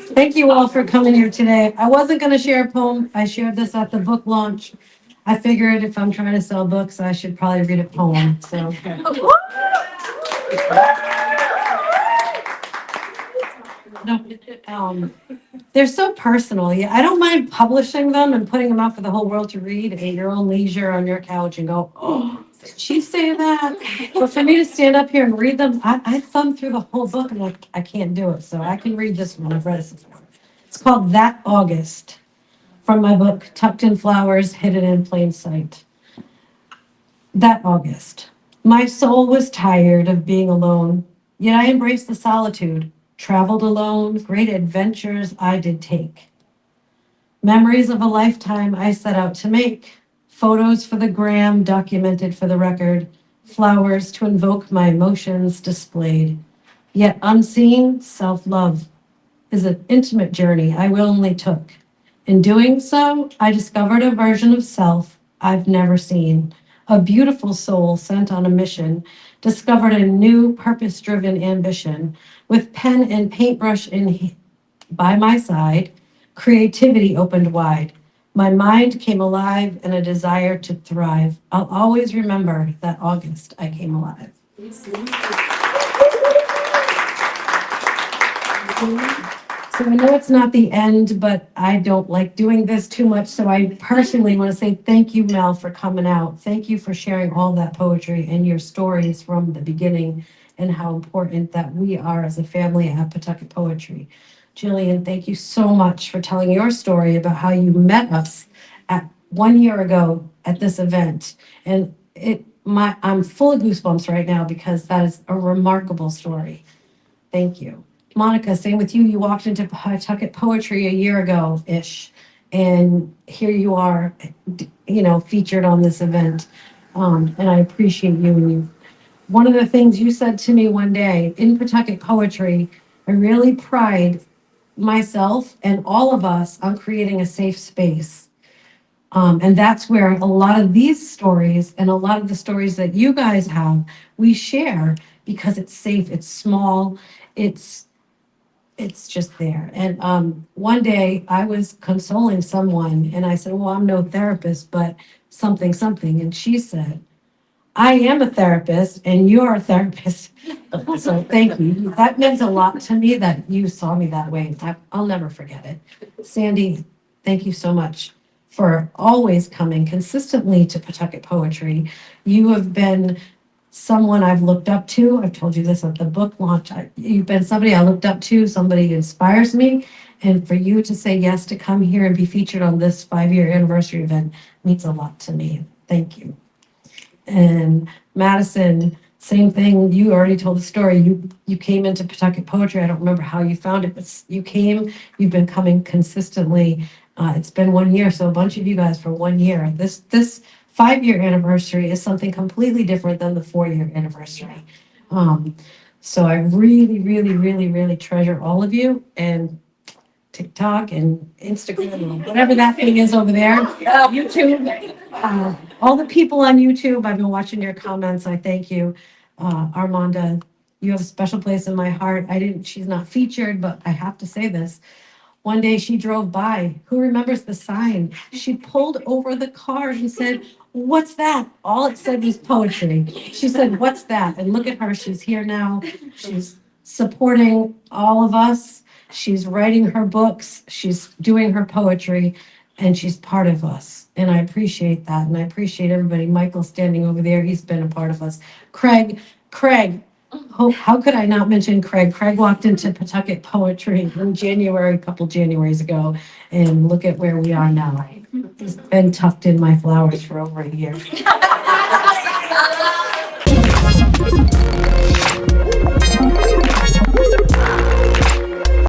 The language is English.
Thank you all for coming here today. I wasn't going to share a poem. I shared this at the book launch. I figured if I'm trying to sell books, I should probably read a poem. So, no, they're so personal. Yeah, I don't mind publishing them and putting them out for the whole world to read at your own leisure on your couch and go, oh, did she say that? But for me to stand up here and read them, I thumb through the whole book and I can't do it. So I can read this one. I've read it before. It's called That August from my book, Tucked in Flowers, Hidden in Plain Sight. That August. My soul was tired of being alone, yet I embraced the solitude. Traveled alone, great adventures I did take. Memories of a lifetime I set out to make. Photos for the gram, documented for the record. Flowers to invoke my emotions displayed. Yet unseen, self-love is an intimate journey I willingly took. In doing so, I discovered a version of self I've never seen. A beautiful soul sent on a mission, discovered a new purpose-driven ambition. With pen and paintbrush by my side, creativity opened wide. My mind came alive and a desire to thrive. I'll always remember that August I came alive. So I know it's not the end, but I don't like doing this too much. So I personally want to say thank you, Mel, for coming out. Thank you for sharing all that poetry and your stories from the beginning and how important that we are as a family at Pawtucket Poetry. Jillian, thank you so much for telling your story about how you met us at 1 year ago at this event. And I'm full of goosebumps right now because that is a remarkable story. Thank you. Monica, same with you. You walked into Pawtucket Poetry a year ago-ish, and here you are, featured on this event. And I appreciate you. And one of the things you said to me one day in Pawtucket Poetry, I really pride myself and all of us on creating a safe space. And that's where a lot of these stories and a lot of the stories that you guys have, we share because it's safe, it's small, it's just there. And one day I was consoling someone and I said, well, I'm no therapist, but something. And she said, I am a therapist and you're a therapist. So thank you. That means a lot to me that you saw me that way. I'll never forget it. Sandy, thank you so much for always coming consistently to Pawtucket Poetry. You have been someone I've looked up to. I've told you this at the book launch. You've been somebody I looked up to, somebody who inspires me. And for you to say yes to come here and be featured on this 5-year anniversary event means a lot to me. Thank you. And Madison, same thing. You already told the story. You came into Pawtucket Poetry. I don't remember how you found it, but you came. You've been coming consistently. It's been 1 year, so a bunch of you guys for 1 year. This 5-year anniversary is something completely different than the 4-year anniversary. So I really treasure all of you, and TikTok and Instagram and whatever that thing is over there. YouTube. All the people on YouTube, I've been watching your comments. I thank you. Armanda, you have a special place in my heart. She's not featured, but I have to say this. One day she drove by. Who remembers the sign? She pulled over the car and said, what's that? All it said was poetry. She said, what's that? And look at her. She's here now. She's supporting all of us. She's writing her books. She's doing her poetry. And she's part of us. And I appreciate that. And I appreciate everybody. Michael standing over there. He's been a part of us. Craig. How could I not mention Craig? Craig walked into Pawtucket Poetry in January, a couple Januaries ago, and look at where we are now. He's been tucked in my flowers for over a year.